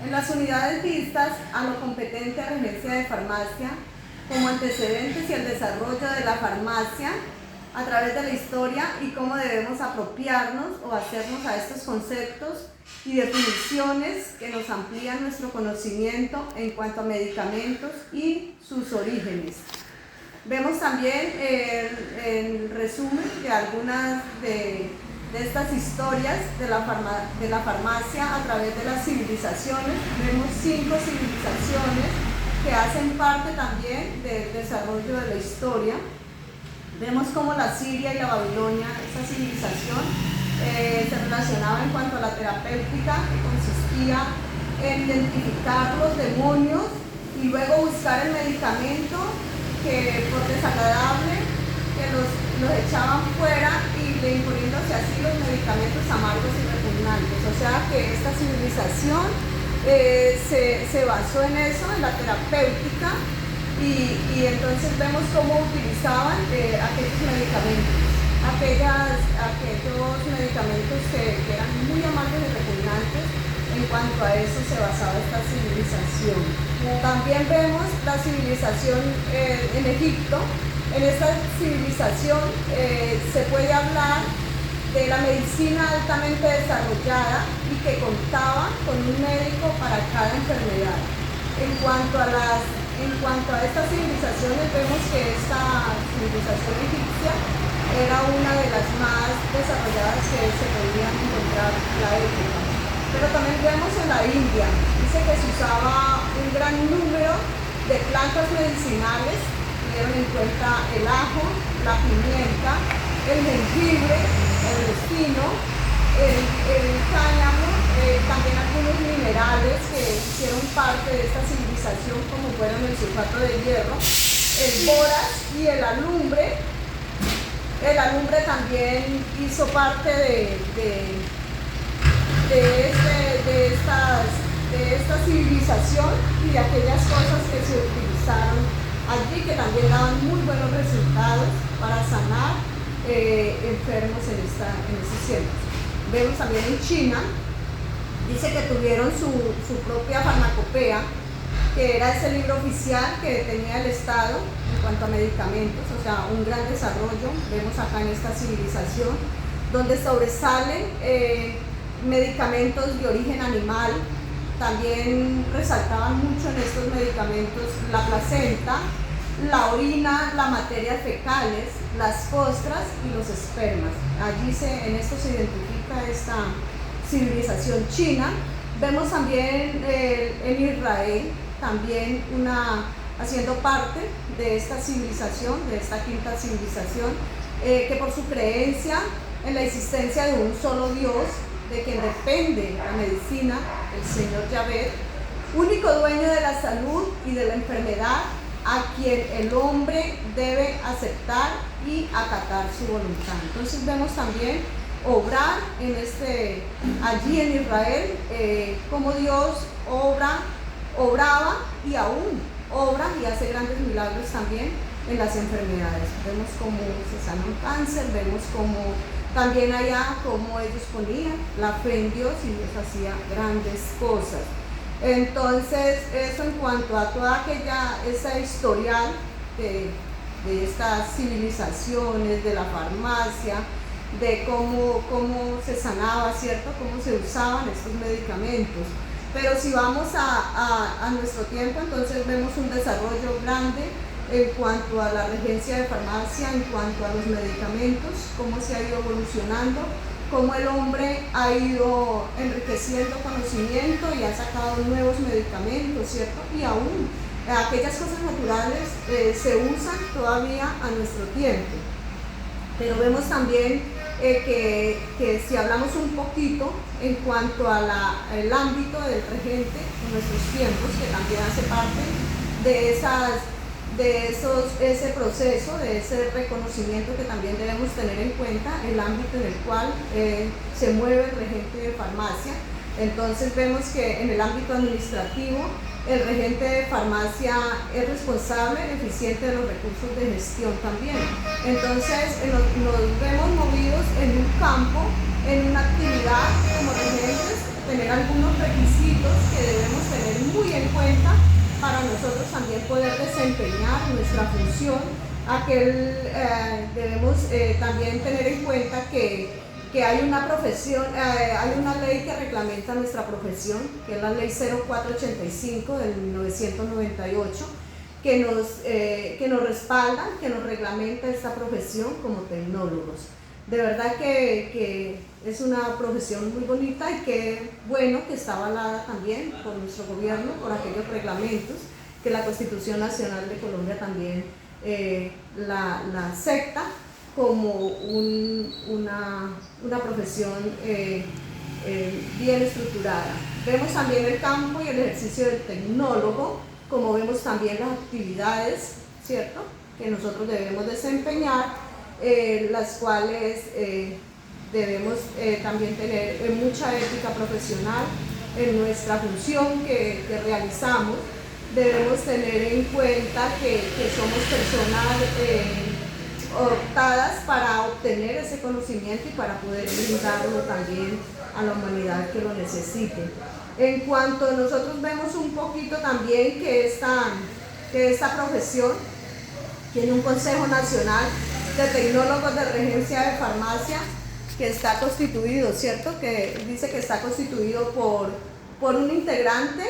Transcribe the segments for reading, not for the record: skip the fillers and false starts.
En las unidades vistas a lo competente a la Agencia de Farmacia, como antecedentes y el desarrollo de la farmacia a través de la historia y cómo debemos apropiarnos o hacernos a estos conceptos y definiciones que nos amplían nuestro conocimiento en cuanto a medicamentos y sus orígenes. Vemos también el resumen de algunas de estas historias de la farmacia a través de las civilizaciones. Vemos 5 civilizaciones que hacen parte también del desarrollo de la historia. Vemos cómo la Siria y la Babilonia, esa civilización, se relacionaba en cuanto a la terapéutica, que consistía en identificar los demonios y luego buscar el medicamento que por desagradable que los echaban fuera y imponiéndose así los medicamentos amargos y repugnantes. O sea que esta civilización se basó en eso, en la terapéutica, y entonces vemos cómo utilizaban aquellos medicamentos, aquellos medicamentos que eran muy amargos y repugnantes. En cuanto a eso se basaba esta civilización. También vemos la civilización en Egipto. En esta civilización se puede hablar de la medicina altamente desarrollada y que contaba con un médico para cada enfermedad. En cuanto a estas civilizaciones, vemos que esta civilización egipcia era una de las más desarrolladas que se podían encontrar en la época. Pero también vemos en la India, dice que se usaba un gran número de plantas medicinales, tuvieron en cuenta el ajo, la pimienta, el jengibre, el espino, el cáñamo, también algunos minerales que hicieron parte de esta civilización, como fueron el sulfato de hierro, el bórax y el alumbre. El alumbre también hizo parte de esta civilización y de aquellas cosas que se utilizaron allí, que también daban muy buenos resultados para sanar enfermos en estos tiempos. Vemos también en China, dice que tuvieron su propia farmacopea, que era ese libro oficial que tenía el Estado en cuanto a medicamentos, o sea, un gran desarrollo. Vemos acá en esta civilización, donde sobresalen medicamentos de origen animal. También resaltaban mucho en estos medicamentos la placenta, la orina, la materia fecales, las costras y los espermas. Allí en esto se identifica esta civilización china. Vemos también en Israel, también haciendo parte de esta civilización, de esta quinta civilización, que por su creencia en la existencia de un solo Dios, de quien depende la medicina, el Señor Yahvé, único dueño de la salud y de la enfermedad, a quien el hombre debe aceptar y acatar su voluntad. Entonces vemos también obrar allí en Israel, como Dios obraba y aún obra y hace grandes milagros también en las enfermedades. Vemos cómo se sana un cáncer, vemos cómo también allá cómo ellos ponían la fe en Dios y Dios hacía grandes cosas. Entonces, eso en cuanto a toda esa historial de estas civilizaciones, de la farmacia, de cómo se sanaba, ¿cierto? Cómo se usaban estos medicamentos. Pero si vamos a nuestro tiempo, entonces vemos un desarrollo grande en cuanto a la regencia de farmacia, en cuanto a los medicamentos, cómo se ha ido evolucionando, cómo el hombre ha ido enriqueciendo conocimiento y ha sacado nuevos medicamentos, ¿cierto? Y aún aquellas cosas naturales se usan todavía a nuestro tiempo. Pero vemos también que si hablamos un poquito en cuanto al ámbito del regente en nuestros tiempos, que también hace parte de ese proceso, de ese reconocimiento que también debemos tener en cuenta, el ámbito en el cual se mueve el regente de farmacia. Entonces vemos que en el ámbito administrativo el regente de farmacia es responsable, eficiente de los recursos de gestión también. Entonces nos vemos movidos en un campo, en una actividad como regentes, tener algunos requisitos que debemos cuenta para nosotros también poder desempeñar nuestra función. Debemos también tener en cuenta que hay una profesión, hay una ley que reglamenta nuestra profesión, que es la ley 0485 del 1998, que nos respalda, que nos reglamenta esta profesión como tecnólogos. De verdad que es una profesión muy bonita y que bueno que está avalada también por nuestro gobierno, por aquellos reglamentos que la Constitución Nacional de Colombia también la acepta como una profesión bien estructurada. Vemos también el campo y el ejercicio del tecnólogo, como vemos también las actividades, ¿cierto?, que nosotros debemos desempeñar, las cuales debemos también tener mucha ética profesional en nuestra función que realizamos. Debemos tener en cuenta que somos personas optadas para obtener ese conocimiento y para poder brindarlo también a la humanidad que lo necesite. En cuanto nosotros vemos un poquito también que esta profesión tiene un Consejo Nacional de Tecnólogos de Regencia de Farmacia que está constituido, ¿cierto? Que dice que está constituido por un integrante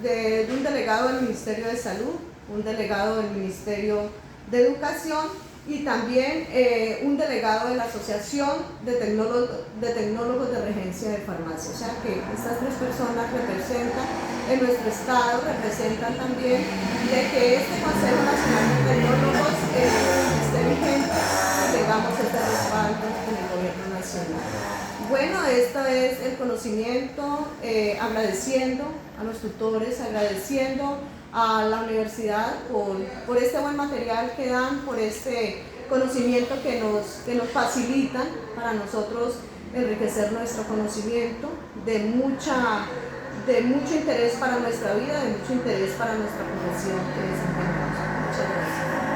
de un delegado del Ministerio de Salud, un delegado del Ministerio de Educación y también un delegado de la Asociación de Tecnólogos de Regencia de Farmacia. O sea que estas tres personas representan en nuestro estado, representan también de que este Consejo Nacional de Tecnólogos esté vigente y tengamos este respaldo en el gobierno nacional. Bueno, esto es el conocimiento, agradeciendo a los tutores, agradeciendo a la universidad por este buen material que dan, por este conocimiento que nos facilitan para nosotros enriquecer nuestro conocimiento, de mucho interés para nuestra vida, de mucho interés para nuestra profesión que desempeñamos. Muchas gracias.